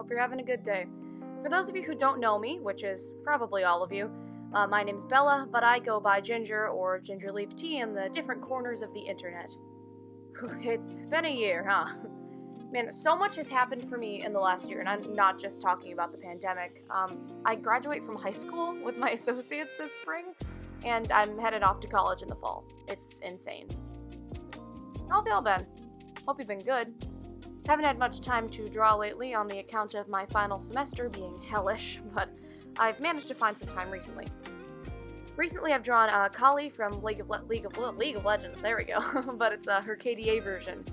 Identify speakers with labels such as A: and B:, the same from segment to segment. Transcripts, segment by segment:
A: Hope you're having a good day. For those of you who don't know me, which is probably all of you, my name's Bella, but I go by Ginger or Ginger Leavv Tea in the different corners of the internet. It's been a year, huh? Man, so much has happened for me in the last year, and I'm not just talking about the pandemic. I graduate from high school with my associates this spring, and I'm headed off to college in the fall. It's insane. How have y'all been? Hope you've been good. Haven't had much time to draw lately on the account of my final semester being hellish, but I've managed to find some time recently. Recently I've drawn Kali from League of Legends, there we go, but it's her KDA version,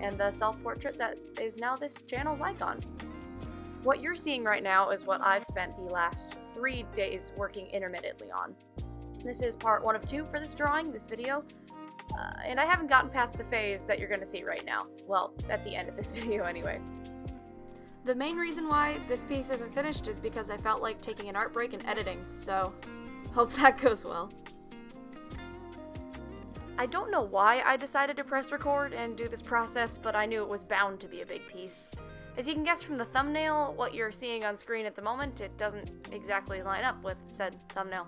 A: and the self-portrait that is now this channel's icon. What you're seeing right now is what I've spent the last 3 days working intermittently on. This is part 1 of 2 for this drawing, this video, and I haven't gotten past the phase that you're going to see right now. Well, at the end of this video anyway. The main reason why this piece isn't finished is because I felt like taking an art break and editing, so hope that goes well. I don't know why I decided to press record and do this process, but I knew it was bound to be a big piece. As you can guess from the thumbnail, what you're seeing on screen at the moment, it doesn't exactly line up with said thumbnail.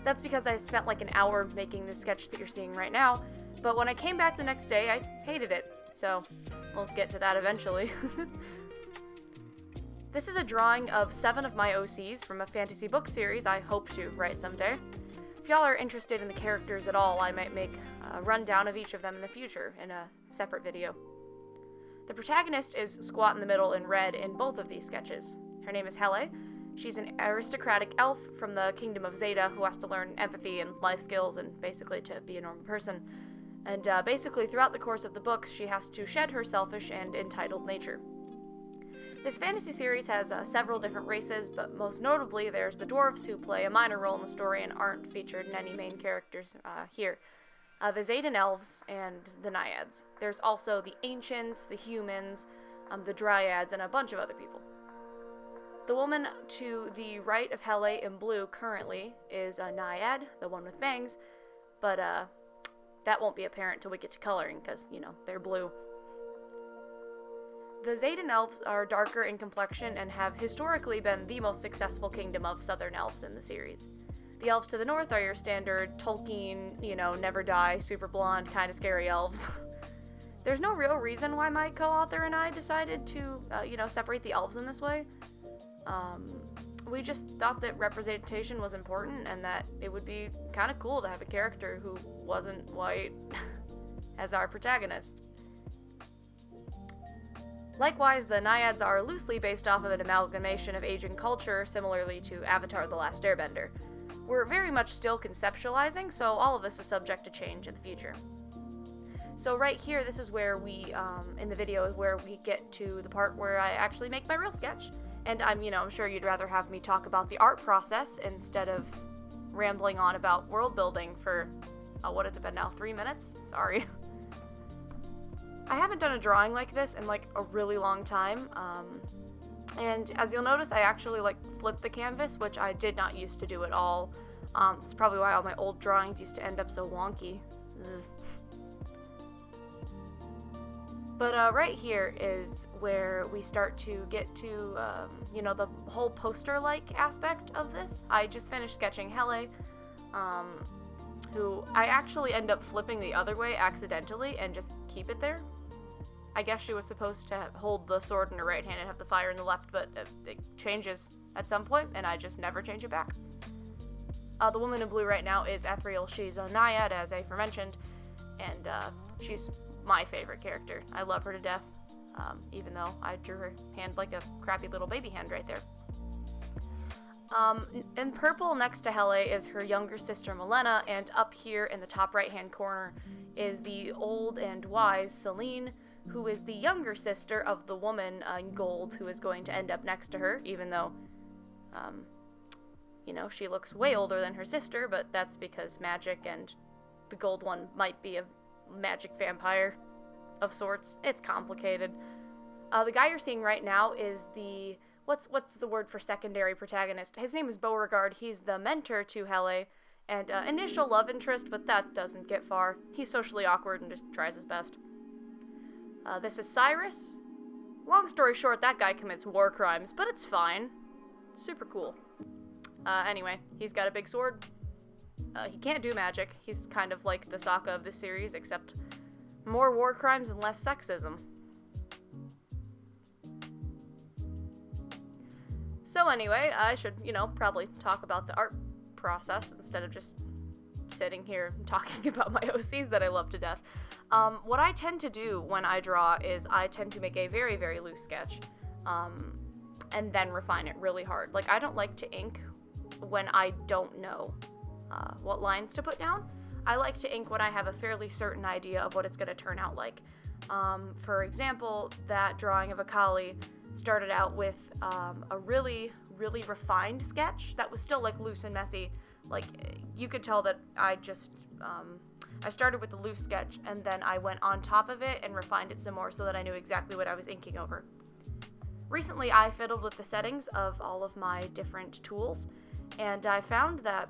A: That's because I spent like an hour making the sketch that you're seeing right now, but when I came back the next day, I hated it, so we'll get to that eventually. This is a drawing of 7 of my OCs from a fantasy book series I hope to write someday. If y'all are interested in the characters at all, I might make a rundown of each of them in the future in a separate video. The protagonist is squat in the middle in red in both of these sketches. Her name is Hele. She's an aristocratic elf from the kingdom of Zeta who has to learn empathy and life skills and basically to be a normal person. And basically throughout the course of the books, she has to shed her selfish and entitled nature. This fantasy series has several different races, but most notably there's the dwarves who play a minor role in the story and aren't featured in any main characters here. The Zetan elves and the naiads. There's also the ancients, the humans, the dryads, and a bunch of other people. The woman to the right of Hele in blue currently is a naiad, the one with bangs, but that won't be apparent till we get to coloring because, you know, they're blue. The Zetan elves are darker in complexion and have historically been the most successful kingdom of southern elves in the series. The elves to the north are your standard Tolkien, you know, never die, super blonde, kind of scary elves. There's no real reason why my co-author and I decided to, separate the elves in this way. We just thought that representation was important and that it would be kind of cool to have a character who wasn't white as our protagonist. Likewise, the naiads are loosely based off of an amalgamation of Asian culture, similarly to Avatar: The Last Airbender. We're very much still conceptualizing, so all of this is subject to change in the future. So right here, this is where we, in the video, is where we get to the part where I actually make my real sketch. And I'm sure you'd rather have me talk about the art process instead of rambling on about world building for, what has it been now, 3 minutes? Sorry. I haven't done a drawing like this in like a really long time, and as you'll notice, I actually flipped the canvas, which I did not used to do at all. It's probably why all my old drawings used to end up so wonky. Ugh. But right here is where we start to get to, the whole poster-like aspect of this. I just finished sketching Hele, who I actually end up flipping the other way accidentally and just keep it there. I guess she was supposed to hold the sword in her right hand and have the fire in the left, but it changes at some point, and I just never change it back. The woman in blue right now is Ethereal. She's a naiad, as aforementioned, and she's my favorite character. I love her to death, even though I drew her hand like a crappy little baby hand right there. In purple next to Hele is her younger sister Milena, and up here in the top right-hand corner is the old and wise Celine, who is the younger sister of the woman in gold who is going to end up next to her, even though, she looks way older than her sister, but that's because magic, and the gold one might be a magic vampire of sorts. It's complicated. The guy you're seeing right now is the, what's the word for secondary protagonist? His name is Beauregard. He's the mentor to Hele, and initial love interest, but that doesn't get far. He's socially awkward and just tries his best. This is Cyrus, long story short, that guy commits war crimes, but it's fine. Super cool. Anyway, he's got a big sword. He can't do magic. He's kind of like the Sokka of this series, except more war crimes and less sexism. So anyway, I should, probably talk about the art process instead of just sitting here talking about my OCs that I love to death. What I tend to do when I draw is I tend to make a very, very loose sketch, and then refine it really hard. Like, I don't like to ink when I don't know what lines to put down. I like to ink when I have a fairly certain idea of what it's going to turn out like. For example, that drawing of a Kali started out with a really, really refined sketch that was still, like, loose and messy. Like, you could tell that I just, I started with the loose sketch, and then I went on top of it and refined it some more so that I knew exactly what I was inking over. Recently, I fiddled with the settings of all of my different tools, and I found that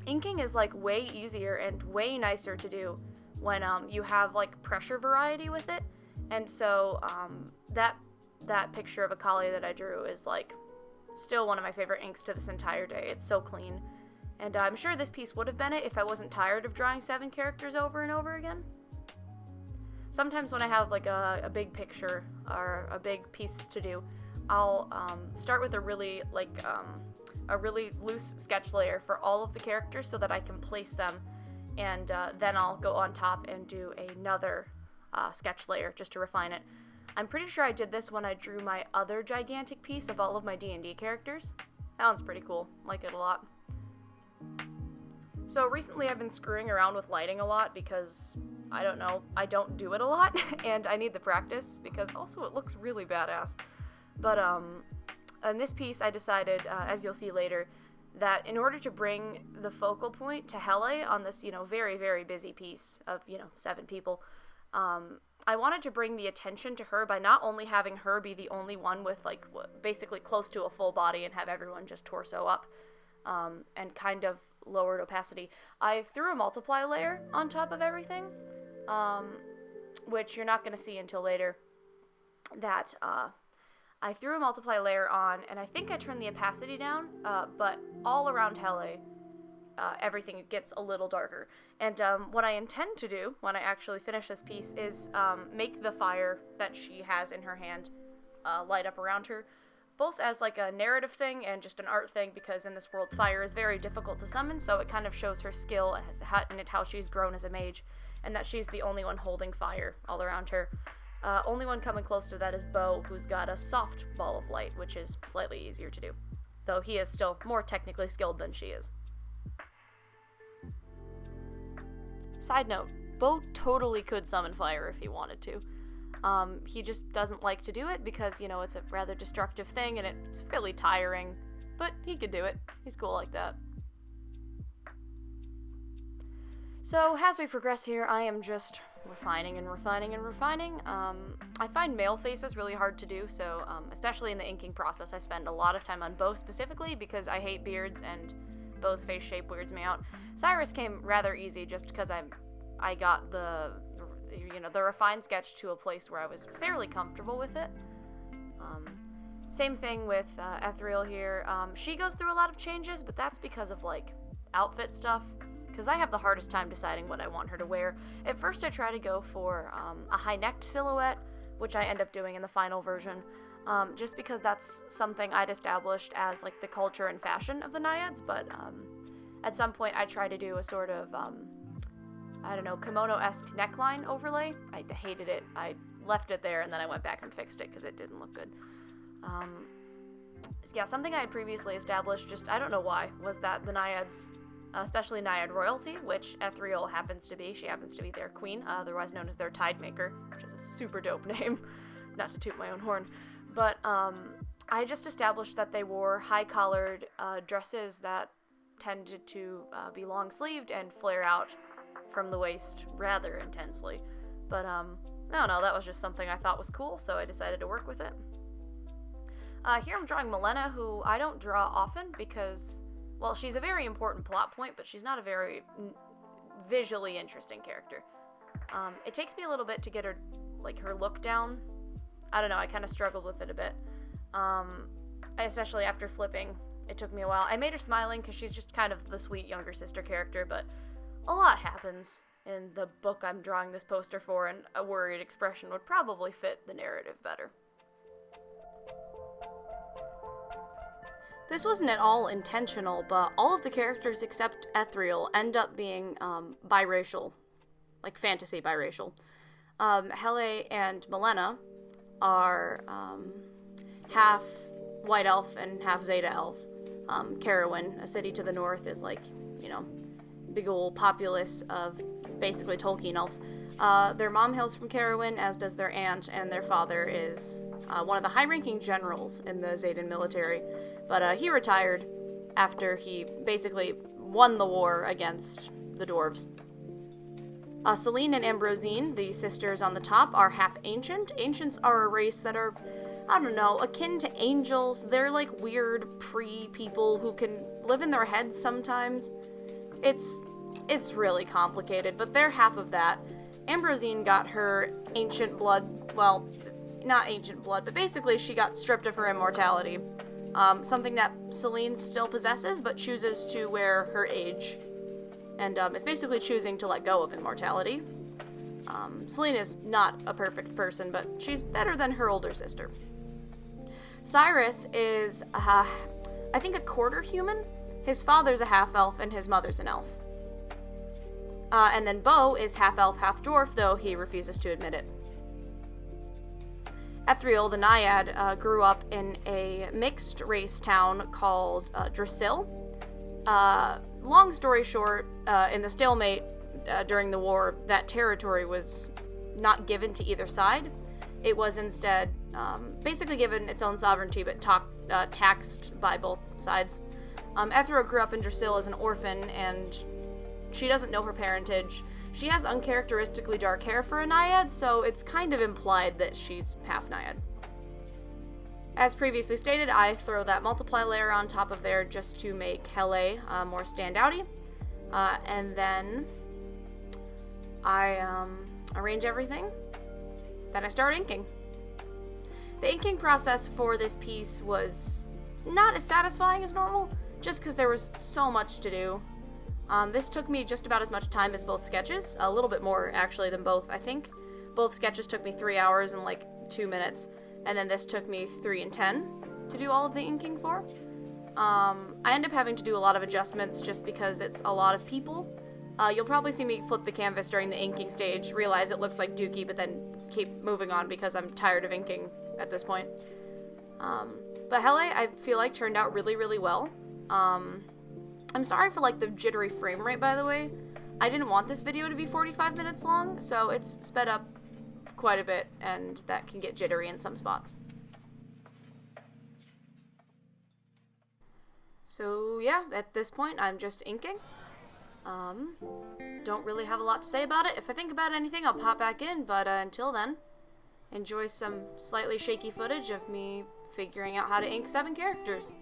A: inking is, like, way easier and way nicer to do when you have, like, pressure variety with it. And so that picture of a Kali that I drew is, like, still one of my favorite inks to this entire day. It's so clean. And I'm sure this piece would have been it if I wasn't tired of drawing 7 characters over and over again. Sometimes when I have, like, a big picture or a big piece to do, I'll start with a really loose sketch layer for all of the characters so that I can place them, and then I'll go on top and do another sketch layer just to refine it. I'm pretty sure I did this when I drew my other gigantic piece of all of my D&D characters. That one's pretty cool. Like it a lot. So recently I've been screwing around with lighting a lot because, I don't know, I don't do it a lot, and I need the practice because also it looks really badass. But in this piece I decided, as you'll see later, that in order to bring the focal point to Hele on this, very, very busy piece of, 7 people, I wanted to bring the attention to her by not only having her be the only one with, like, basically close to a full body and have everyone just torso up, and kind of lowered opacity. I threw a multiply layer on top of everything, which you're not going to see until later, that I threw a multiply layer on, and I think I turned the opacity down, but all around Hele, everything gets a little darker. And what I intend to do when I actually finish this piece is make the fire that she has in her hand light up around her, both as, like, a narrative thing and just an art thing, because in this world fire is very difficult to summon, so it kind of shows her skill and how she's grown as a mage, and that she's the only one holding fire all around her. Only one coming close to that is Bo, who's got a soft ball of light, which is slightly easier to do, though he is still more technically skilled than she is. Side note, Bo totally could summon fire if he wanted to. He just doesn't like to do it because, it's a rather destructive thing and it's really tiring, but he could do it. He's cool like that. So, as we progress here, I am just refining and refining and refining. I find male faces really hard to do, so, especially in the inking process, I spend a lot of time on Bo specifically because I hate beards and Bo's face shape weirds me out. Cyrus came rather easy just because I got the refined sketch to a place where I was fairly comfortable with it. Same thing with Ethereal here. She goes through a lot of changes, but that's because of, like, outfit stuff, because I have the hardest time deciding what I want her to wear. At first I try to go for a high-necked silhouette, which I end up doing in the final version, just because that's something I'd established as, like, the culture and fashion of the Naiads, but at some point I try to do a sort of, kimono-esque neckline overlay. I hated it. I left it there, and then I went back and fixed it because it didn't look good. Yeah, something I had previously established, just I don't know why, was that the Naiads, especially Naiad royalty, which Ethereal happens to be, she happens to be their queen, otherwise known as their Tidemaker, which is a super dope name, not to toot my own horn, but I just established that they wore high-collared dresses that tended to be long-sleeved and flare out from the waist rather intensely, but I don't know, that was just something I thought was cool, so I decided to work with it. Here I'm drawing Milena, who I don't draw often because, well, she's a very important plot point, but she's not a very visually interesting character. It takes me a little bit to get her, like, her look down, I don't know, I kind of struggled with it a bit. Especially after flipping, it took me a while. I made her smiling because she's just kind of the sweet younger sister character, but a lot happens in the book I'm drawing this poster for, and a worried expression would probably fit the narrative better. This wasn't at all intentional, but all of the characters except Ethereal end up being biracial, like fantasy biracial. Hele and Milena are half white elf and half Zeta elf. Carowin, a city to the north, is like, you know, big ol' populace of basically Tolkien elves. Their mom hails from Carowin, as does their aunt, and their father is one of the high-ranking generals in the Zetan military, but he retired after he basically won the war against the dwarves. Celine and Ambrosine, the sisters on the top, are half ancient. Ancients are a race that are, I don't know, akin to angels. They're like weird pre-people who can live in their heads sometimes. It's really complicated, but they're half of that. Ambrosine got her ancient blood, well, not ancient blood, but basically she got stripped of her immortality. Something that Celine still possesses, but chooses to wear her age. And is basically choosing to let go of immortality. Celine is not a perfect person, but she's better than her older sister. Cyrus is, I think, a quarter human. His father's a half-elf and his mother's an elf. And then Beau is half-elf, half-dwarf, though he refuses to admit it. Ethereal, the Naiad, grew up in a mixed-race town called ØDYSSEE. Long story short, in the stalemate during the war, that territory was not given to either side. It was instead basically given its own sovereignty, but taxed by both sides. Ethereal grew up in ØDYSSEE as an orphan, and she doesn't know her parentage. She has uncharacteristically dark hair for a Naiad, so it's kind of implied that she's half Naiad. As previously stated, I throw that multiply layer on top of there just to make Hele more standouty. And then I arrange everything. Then I start inking. The inking process for this piece was not as satisfying as normal, just because there was so much to do. This took me just about as much time as both sketches, a little bit more actually than both, I think. Both sketches took me 3 hours and like 2 minutes, and then this took me 3 and 10 to do all of the inking for. I end up having to do a lot of adjustments just because it's a lot of people. You'll probably see me flip the canvas during the inking stage, realize it looks like Dookie, but then keep moving on because I'm tired of inking at this point. But Hele, I feel like, turned out really, really well. I'm sorry for, like, the jittery frame rate, by the way. I didn't want this video to be 45 minutes long, so it's sped up quite a bit, and that can get jittery in some spots. So, yeah, at this point, I'm just inking. Don't really have a lot to say about it. If I think about anything, I'll pop back in, but until then, enjoy some slightly shaky footage of me figuring out how to ink 7 characters.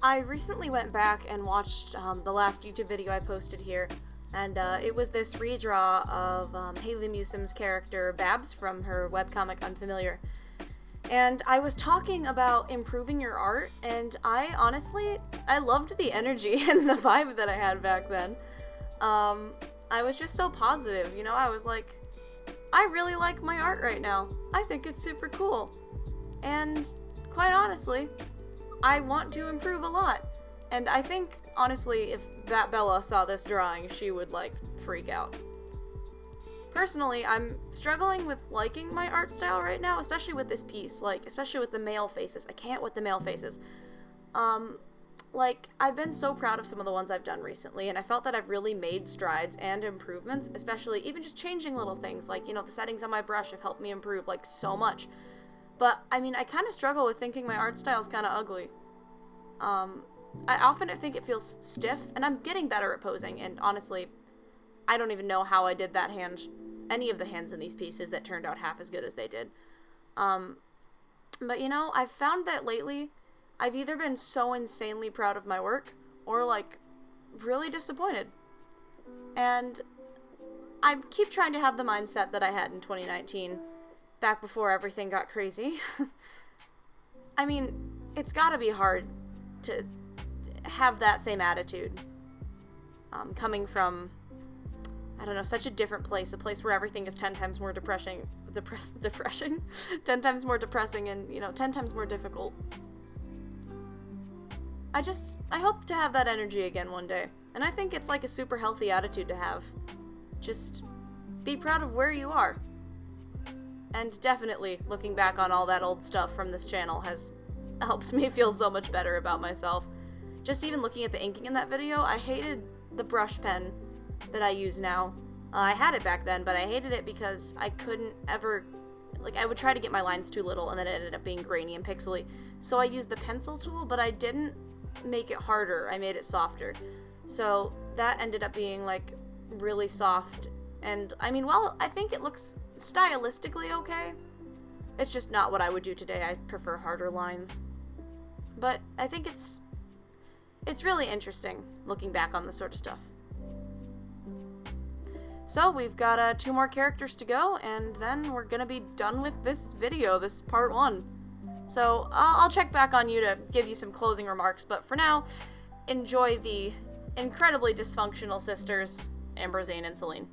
A: I recently went back and watched the last YouTube video I posted here, and it was this redraw of Haley Musim's character Babs from her webcomic Unfamiliar. And I was talking about improving your art, and I loved the energy and the vibe that I had back then. I was just so positive, you know, I was like, I really like my art right now. I think it's super cool. And quite honestly, I want to improve a lot. And I think, honestly, if that Bella saw this drawing, she would, like, freak out. Personally, I'm struggling with liking my art style right now, especially with this piece, like, especially with the male faces. I can't with the male faces. Like, I've been so proud of some of the ones I've done recently, and I felt that I've really made strides and improvements, especially even just changing little things, like, you know, the settings on my brush have helped me improve, like, so much. But, I mean, I kind of struggle with thinking my art style's kind of ugly. I often think it feels stiff, and I'm getting better at posing, and honestly, I don't even know how I did that hand, any of the hands in these pieces that turned out half as good as they did. But, you know, I've found that lately, I've either been so insanely proud of my work, or, like, really disappointed. And I keep trying to have the mindset that I had in 2019, back before everything got crazy. I mean, it's gotta be hard to have that same attitude, coming from, I don't know, such a different place, a place where everything is 10 times more depressing, 10 times more depressing and, you know, 10 times more difficult. I hope to have that energy again one day, and I think it's like a super healthy attitude to have. Just be proud of where you are. And definitely, looking back on all that old stuff from this channel has helped me feel so much better about myself. Just even looking at the inking in that video, I hated the brush pen that I use now. I had it back then, but I hated it because I couldn't ever, like, I would try to get my lines too little, and then it ended up being grainy and pixely. So I used the pencil tool, but I didn't make it harder, I made it softer. So that ended up being, like, really soft. And, I mean, well, I think it looks stylistically okay. It's just not what I would do today. I prefer harder lines. But I think it's really interesting looking back on this sort of stuff. So we've got 2 more characters to go, and then we're gonna be done with this video, this part 1. So I'll check back on you to give you some closing remarks, but for now, enjoy the incredibly dysfunctional sisters, Ambrosine and Celine.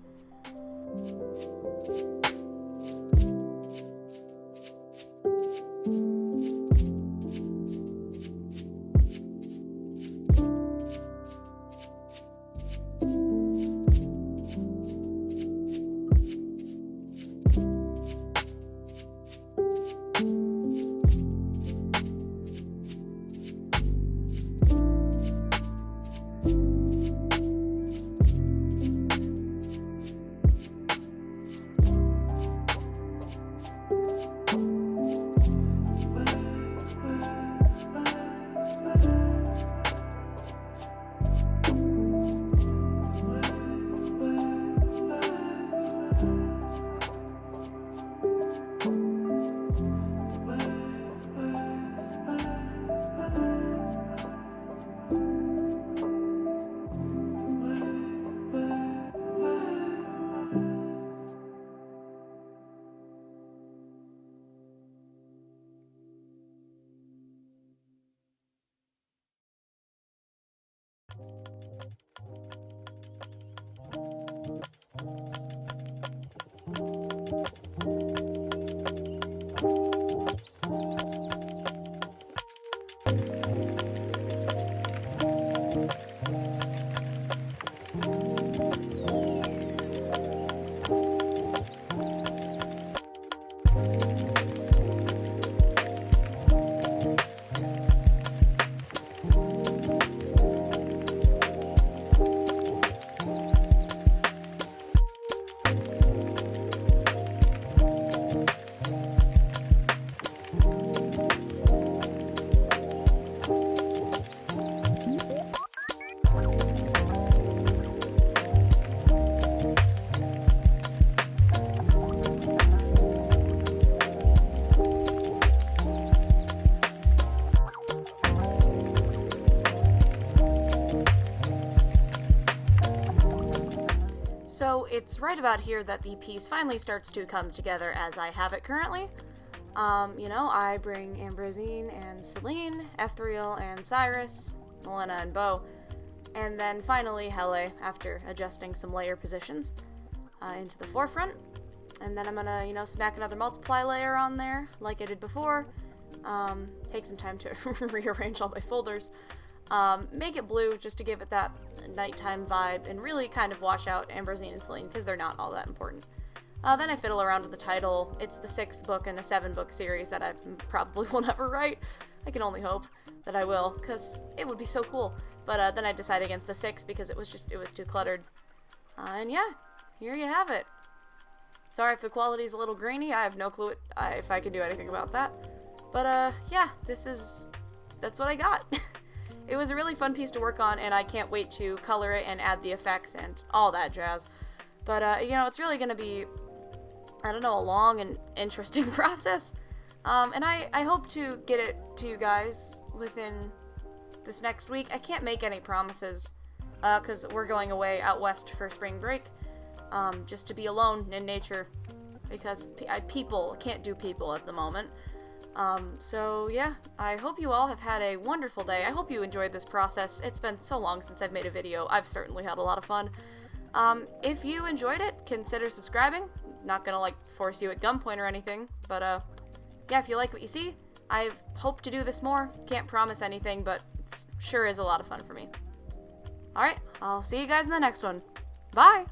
A: So it's right about here that the piece finally starts to come together as I have it currently. I bring Ambrosine and Celine, Ethereal and Cyrus, Melena and Beau, and then finally Hele, after adjusting some layer positions, into the forefront. And then I'm gonna, smack another multiply layer on there, like I did before. Take some time to rearrange all my folders. Make it blue just to give it that nighttime vibe, and really kind of wash out Ambrosine and Celine, because they're not all that important. Then I fiddle around with the title. It's the 6th book in a 7-book series that I probably will never write. I can only hope that I will, because it would be so cool. But then I decided against the 6 because it was too cluttered. And yeah, here you have it. Sorry if the quality's a little grainy. I have no clue if I can do anything about that. But yeah, that's what I got. It was a really fun piece to work on, and I can't wait to color it and add the effects and all that jazz. But, it's really going to be, I don't know, a long and interesting process. And I hope to get it to you guys within this next week. I can't make any promises, because we're going away out west for spring break, just to be alone in nature, because people can't do people at the moment. So yeah, I hope you all have had a wonderful day. I hope you enjoyed this process. It's been so long since I've made a video. I've certainly had a lot of fun. If you enjoyed it, consider subscribing. Not gonna, force you at gunpoint or anything, but, yeah, if you like what you see, I hope to do this more. Can't promise anything, but it sure is a lot of fun for me. Alright, I'll see you guys in the next one. Bye!